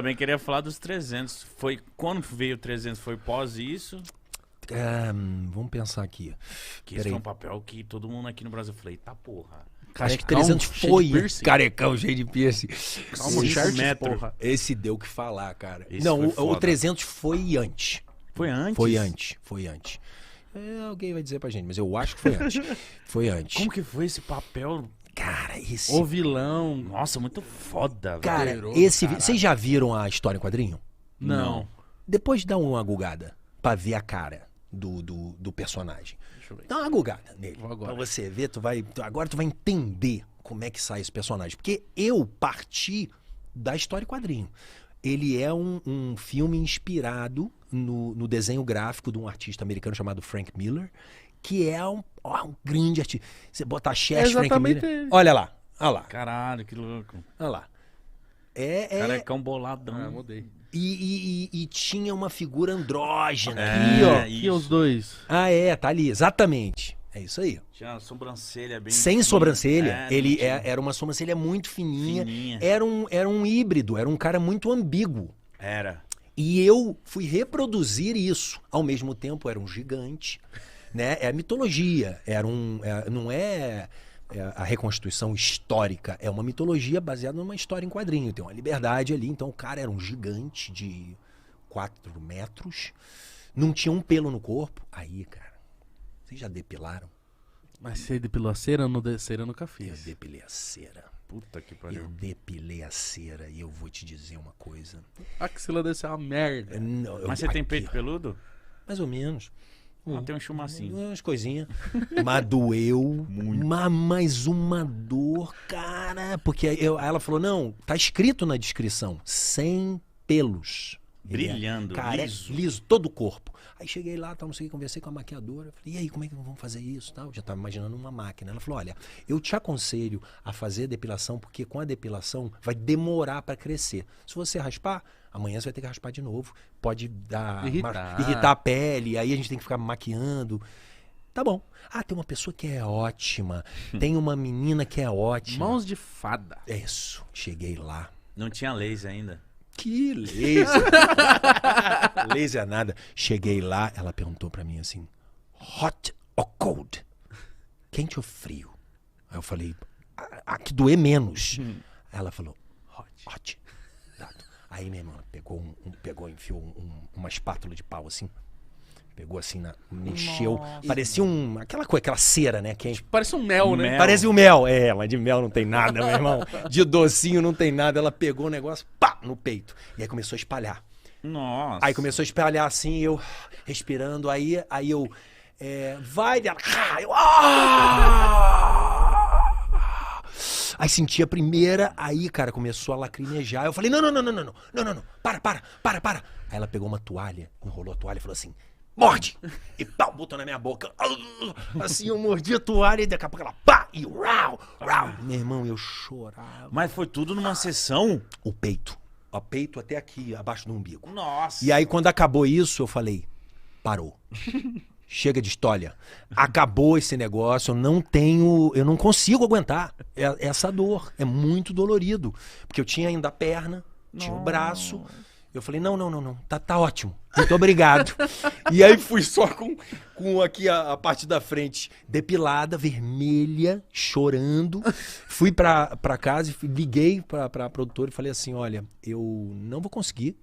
Também queria falar dos 300. Foi quando veio o 300? Foi pós isso? Vamos pensar aqui. Que esse foi um papel que todo mundo aqui no Brasil falou, eita porra. Acho que Carecão, 300 cheio foi. de piercing. Carecão, cheio de piercing. Calma, Cinco shirt, metros. porra. Esse deu o que falar, cara. Esse Não, foi o foda. 300 foi antes. Foi antes? Foi antes. Alguém vai dizer pra gente, mas eu acho que foi antes. Foi antes. Como que foi esse papel? Cara, esse... O vilão. Nossa, muito foda, velho. Cara, poderoso, esse... caralho. Vocês já viram a história em quadrinho? Não. Depois dá uma gugada pra ver a cara do personagem. Deixa eu ver. Dá uma gugada nele. Vou agora. Pra você ver, agora tu vai entender como é que sai esse personagem. Porque eu parti da história em quadrinho. Ele é um filme inspirado no desenho gráfico de um artista americano chamado Frank Miller, que é um grande artista. Você bota a Chess, Frank exatamente Miller. ele. Olha lá, olha lá, Caralho, que louco. olha lá. Carecão boladão. Ah, mudei. E tinha uma figura andrógena. Aqui, ó. isso. Aqui os dois. Tá ali, exatamente. É isso aí. Tinha uma sobrancelha bem... Sem fininha. sobrancelha, não tinha. era uma sobrancelha muito fininha. Fininha. Era um híbrido, era um cara muito ambíguo. Era. E eu fui reproduzir isso. Ao mesmo tempo, era um gigante, né? É a mitologia. Não é a reconstituição histórica. É uma mitologia baseada numa história em quadrinho. Tem uma liberdade ali. Então, o cara era um gigante de 4 metros. Não tinha um pelo no corpo. Aí, cara, vocês já depilaram? Mas você depilou a cera? Cera eu nunca Eu fiz. depilei a cera. Puta que Eu pariu. depilei a cera e eu vou te dizer uma coisa. A axila desse é uma merda. Mas você tem peito peludo? Mais ou menos. Ah, tem um chumacinho. Umas coisinhas. Mas doeu. Mas uma dor, cara. Porque aí ela falou, não, tá escrito na descrição, sem pelos. Brilhando, Cara, liso. liso, todo o corpo. Aí cheguei lá, não sei o que, conversei com a maquiadora. Falei, e aí, como é que vamos fazer isso? Tal. Eu já estava imaginando uma máquina. Ela falou, olha, eu te aconselho a fazer a depilação, porque com a depilação vai demorar para crescer. Se você raspar, amanhã você vai ter que raspar de novo. Pode dar irritar a pele, aí a gente tem que ficar maquiando. Tá bom. Ah, tem uma pessoa que é ótima. Tem uma menina que é ótima. Mãos de fada. É isso. Cheguei lá. Não tinha laser ainda. Que laser. Laser nada. Cheguei lá, ela perguntou pra mim assim, hot or cold? Quente ou frio? Aí eu falei, a que doer menos. Aí ela falou, hot. Dado. Aí minha irmã pegou, enfiou uma espátula de pau assim, pegou assim, mexeu, parecia aquela cera, né, quente. Parece um mel, né? Mel. Parece o mel. Mas de mel não tem nada, meu irmão. De docinho não tem nada. Ela pegou o negócio, pá, no peito. E aí começou a espalhar. Nossa. Aí começou a espalhar assim, eu respirando. Aí eu, vai dela. Aí senti a primeira, aí, cara, começou a lacrimejar. Eu falei, não. Para. Aí ela pegou uma toalha, enrolou a toalha e falou assim, morde! E pau, botou na minha boca. Assim, eu mordi a toalha e daqui a pouco ela, pá! E rau. Meu irmão, eu chorava. Mas foi tudo numa sessão? O peito. O peito até aqui, abaixo do umbigo. Nossa. E aí, quando acabou isso, eu falei, parou. Chega de história. Acabou esse negócio, eu não consigo aguentar essa dor. É muito dolorido. Porque eu tinha ainda a perna, tinha o braço. Eu falei, não. Tá ótimo. Muito obrigado. E aí fui só com aqui a parte da frente depilada, vermelha, chorando. Fui pra casa e liguei pra produtora e falei assim, olha, eu não vou conseguir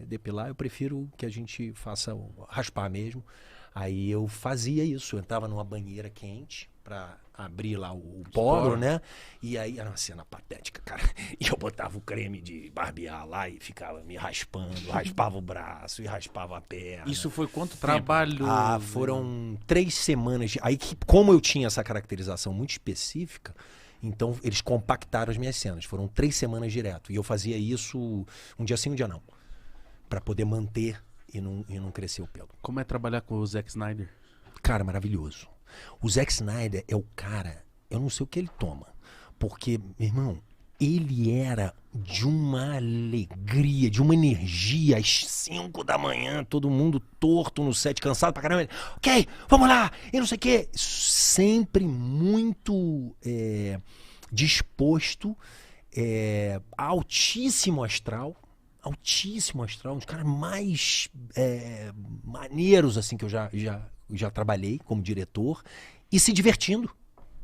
depilar, eu prefiro que a gente faça raspar mesmo. Aí eu fazia isso, eu entrava numa banheira quente pra abrir lá o poro, né? E aí era uma cena patética, cara. E eu botava o creme de barbear lá e ficava me raspando, raspava o braço e raspava a perna. Isso foi quanto tempo? Trabalho. Foram 3 semanas. Aí, como eu tinha essa caracterização muito específica, então eles compactaram as minhas cenas. Foram 3 semanas direto. E eu fazia isso um dia sim, um dia não. Pra poder manter e não crescer o pelo. Como é trabalhar com o Zack Snyder? Cara, maravilhoso. O Zack Snyder é o cara, eu não sei o que ele toma. Porque, meu irmão, ele era de uma alegria, de uma energia às 5 da manhã, todo mundo torto no set, cansado pra caramba. Ele, ok, vamos lá, e não sei o quê. Sempre muito disposto, altíssimo astral. altíssimo astral, um dos caras mais maneiros assim que eu já trabalhei como diretor, e se divertindo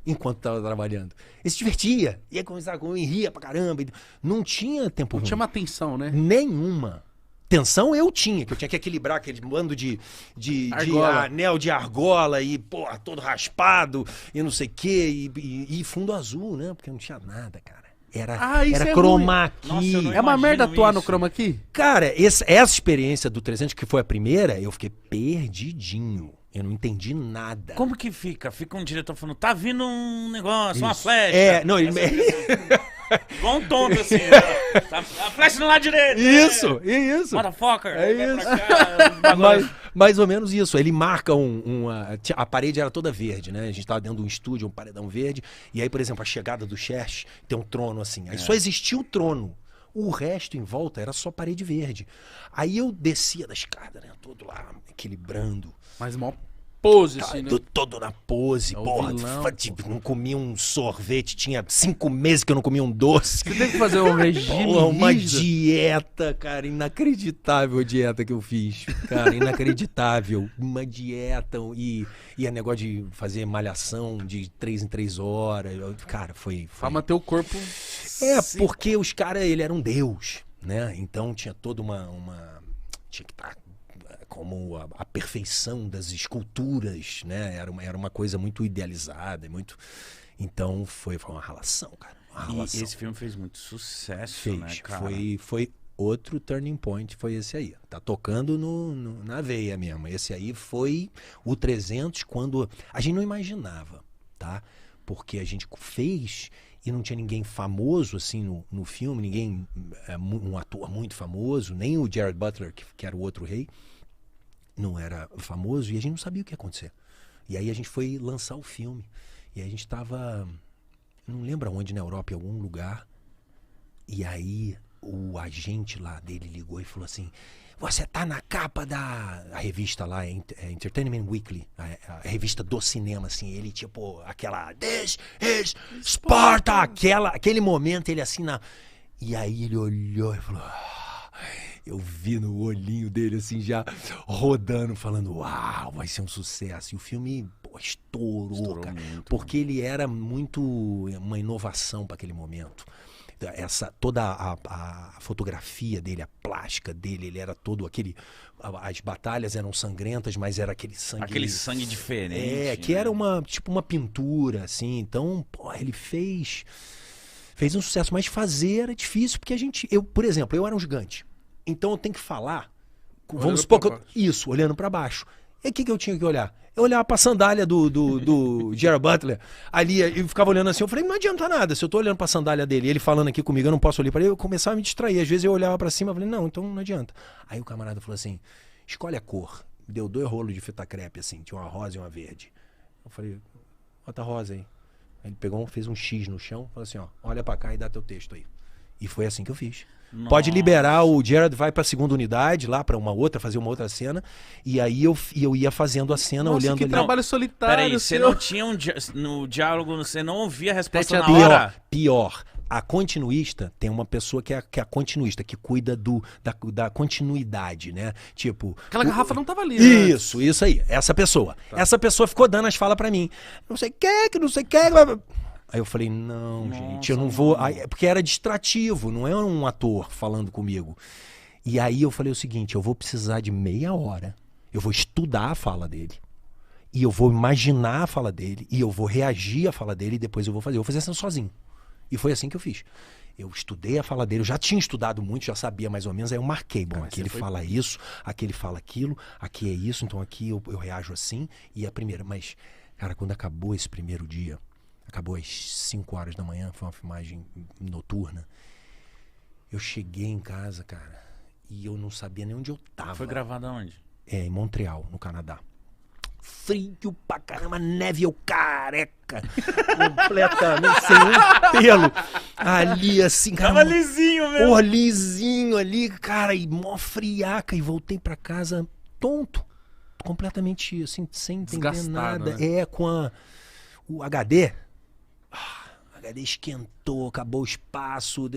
enquanto estava trabalhando. Ele se divertia, ia conversar com ele, ria pra caramba. Não tinha tempo Não ruim. tinha uma tensão, né? Nenhuma. Tensão eu tinha, que eu tinha que equilibrar aquele bando de Argola. anel de argola e, porra, todo raspado e não sei o quê, e fundo azul, né? Porque não tinha nada, cara. Isso Era é chroma key. Nossa, eu não É uma imagino merda atuar no isso. chroma key? Cara, essa experiência do 300, que foi a primeira, eu fiquei perdidinho. Eu não entendi nada. Como que fica? Fica um diretor falando, tá vindo um negócio, uma Isso. flecha. Não, ele... Igual um tonto assim. Né? Tá, a flecha no lado direito. Isso. Motherfucker. É Vem isso. pra cá, um bagulho. Mais ou menos isso. Ele marca a parede era toda verde, né? A gente tava dentro de um estúdio, um paredão verde. E aí, por exemplo, a chegada do Cherche tem um trono assim. Aí só existia o trono. O resto em volta era só parede verde. Aí eu descia da escada, né? Todo lá, equilibrando. Mas mó pose, assim, né? Todo na pose, É o porra. vilão, Tipo, não comia um sorvete. Tinha 5 meses que eu não comia um doce. Você tem que fazer um regime Porra, uma rígido. dieta, cara, inacreditável a dieta que eu fiz. Cara, inacreditável. Uma dieta e a negócio de fazer malhação de 3 em 3 horas. Cara, foi... Pra manter o corpo... porque os caras, ele era um deus, né? Então tinha toda tinha que estar como a perfeição das esculturas, né? Era uma coisa muito idealizada, muito... Então foi uma relação, cara. Uma E relação. esse filme fez muito sucesso, Fez. né, cara? Foi outro turning point, foi esse aí. Tá tocando na veia mesmo. Esse aí foi o 300 quando a gente não imaginava, tá? Porque a gente fez e não tinha ninguém famoso assim no filme, ninguém, um ator muito famoso, nem o Jared Butler, que era o outro rei, não era famoso, e a gente não sabia o que ia acontecer. E aí a gente foi lançar o filme. E aí a gente estava, não lembro aonde, na Europa, em algum lugar. E aí o agente lá dele ligou e falou assim: você tá na capa a revista lá, Entertainment Weekly, a revista do cinema, assim. Ele tipo, aquela This is Sparta, aquele momento, ele assim E aí ele olhou e falou... Eu vi no olhinho dele, assim, já rodando, falando, uau, vai ser um sucesso. E o filme, pô, estourou, cara. Muito, Porque ele era muito uma inovação para aquele momento. Toda a fotografia dele, a plástica dele, ele era todo aquele... As batalhas eram sangrentas, mas era aquele sangue... Aquele sangue diferente. que né? era tipo uma pintura, assim. Então, pô, ele fez um sucesso. Mas fazer era difícil, porque por exemplo, eu era um gigante. Então eu tenho que falar, vamos supor que isso, olhando para baixo. E o que eu tinha que olhar? Eu olhava pra sandália do Jared Butler ali e ficava olhando assim. Eu falei, não adianta nada, se eu tô olhando pra sandália dele, ele falando aqui comigo, eu não posso olhar para ele, eu começava a me distrair. Às vezes eu olhava pra cima e falei, não, então não adianta. Aí o camarada falou assim, escolhe a cor. Deu 2 rolos de fita crepe, assim, tinha uma rosa e uma verde. Eu falei, bota a rosa aí. Aí ele pegou, fez um X no chão, falou assim, ó, olha pra cá e dá teu texto aí. E foi assim que eu fiz. Nossa. Pode liberar, o Jared vai pra segunda unidade, lá pra fazer uma outra cena, e aí eu ia fazendo a cena, Nossa, olhando que ali. trabalho solitário. Peraí, você seu. não tinha no diálogo, você não ouvia a resposta Tete na a tete. hora? Pior. A continuista tem uma pessoa que é a continuista, que cuida da continuidade, né? Tipo... Aquela garrafa não tava ali, né? Isso aí. Essa pessoa. Essa pessoa ficou dando as falas pra mim. Não sei o que, não sei o que... Aí eu falei, não, gente, eu não vou... Aí, porque era distrativo, não é um ator falando comigo. E aí eu falei o seguinte, eu vou precisar de meia hora, eu vou estudar a fala dele, e eu vou imaginar a fala dele, e eu vou reagir à fala dele, e depois eu vou fazer a cena sozinho. E foi assim que eu fiz. Eu estudei a fala dele, eu já tinha estudado muito, já sabia mais ou menos, aí eu marquei, bom, aqui ele fala isso, aqui ele fala aquilo, aqui é isso, então aqui eu reajo assim, e a primeira... Mas, cara, quando acabou esse primeiro dia... Acabou às 5 horas da manhã, foi uma filmagem noturna. Eu cheguei em casa, cara, e eu não sabia nem onde eu tava. Foi gravado aonde? Em Montreal, no Canadá. Frio pra caramba, neve, eu careca. Completamente, sem um pelo. Ali, assim, cara. Tava lisinho mesmo. Porra, lisinho ali, cara, e mó friaca. E voltei pra casa tonto. Completamente, assim, sem entender Desgastado, nada. né? Com o HD... HD esquentou, acabou o espaço.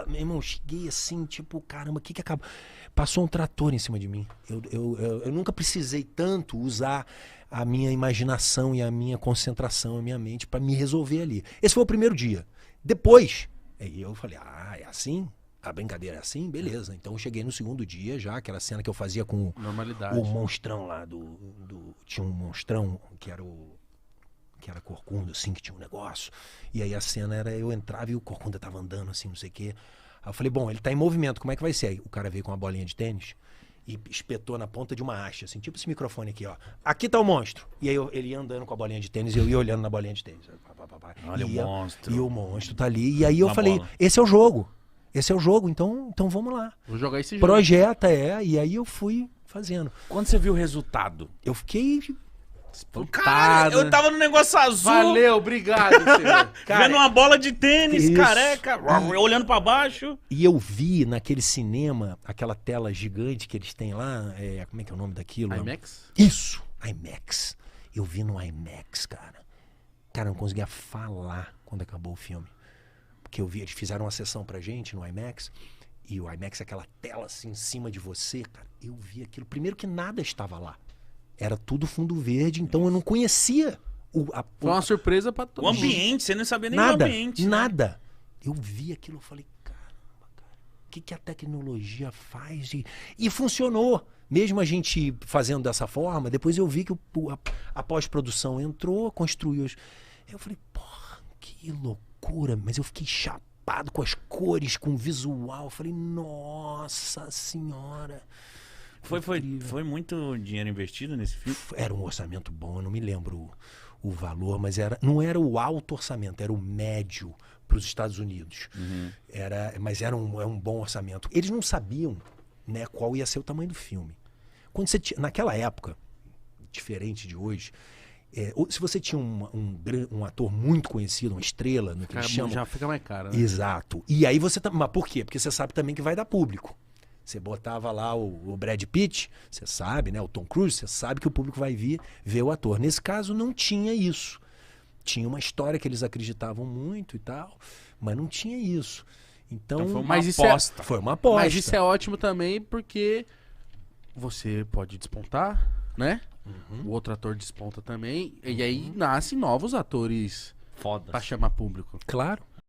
Meu irmão, cheguei assim, tipo, caramba, o que acabou? Passou um trator em cima de mim. Eu nunca precisei tanto usar a minha imaginação e a minha concentração, a minha mente para me resolver ali. Esse foi o primeiro dia. Depois, aí eu falei, é assim? A brincadeira é assim? Beleza. Então eu cheguei no segundo dia já, aquela cena que eu fazia com Normalidade. o monstrão lá tinha um monstrão que era corcunda, assim, que tinha um negócio. E aí a cena era, eu entrava e o corcunda tava andando, assim, não sei o quê. Aí eu falei, bom, ele tá em movimento, como é que vai ser? Aí o cara veio com uma bolinha de tênis e espetou na ponta de uma haste, assim, tipo esse microfone aqui, ó. Aqui tá o monstro. E aí ele ia andando com a bolinha de tênis e eu ia olhando na bolinha de tênis. Olha o monstro. E o monstro tá ali. E aí eu Uma falei, bola. esse é o jogo. Esse é o jogo, então vamos lá. Vou jogar esse jogo. Projeta, e aí eu fui fazendo. Quando você viu o resultado? Eu fiquei... Cara, eu tava no negócio azul. Valeu, obrigado, senhor. Vendo uma bola de tênis, Isso. careca, olhando pra baixo. E eu vi naquele cinema, aquela tela gigante que eles têm lá, como é que é o nome daquilo? IMAX? Isso, IMAX. Eu vi no IMAX, cara. Cara, eu não conseguia falar quando acabou o filme. Porque eu vi, eles fizeram uma sessão pra gente no IMAX, e o IMAX é aquela tela assim em cima de você, cara. Eu vi aquilo. Primeiro que nada estava lá. Era tudo fundo verde, então eu não conhecia Foi uma surpresa pra O todos. ambiente, você não sabia nem do nada, ambiente. né? nada. Eu vi aquilo, eu falei, caramba, cara, o que a tecnologia faz? E funcionou. Mesmo a gente fazendo dessa forma, depois eu vi que a pós-produção entrou, construiu. Eu falei, porra, que loucura. Mas eu fiquei chapado com as cores, com o visual. Eu falei, nossa senhora. Foi muito dinheiro investido nesse filme? Era um orçamento bom, eu não me lembro o valor, mas não era o alto orçamento, era o médio para os Estados Unidos. Mas era um bom orçamento. Eles não sabiam, né, qual ia ser o tamanho do filme. Naquela época, diferente de hoje, se você tinha um ator muito conhecido, uma estrela, no que eles chamam... Já fica mais caro, né? Exato. E aí você... Mas por quê? Porque você sabe também que vai dar público. Você botava lá o Brad Pitt, você sabe, né? O Tom Cruise, você sabe que o público vai vir ver o ator. Nesse caso, não tinha isso. Tinha uma história que eles acreditavam muito e tal, mas não tinha isso. Então foi uma mas isso aposta. foi uma aposta. Mas isso é ótimo também porque você pode despontar, né? O outro ator desponta também. E aí nascem novos atores Foda. pra chamar público. Claro.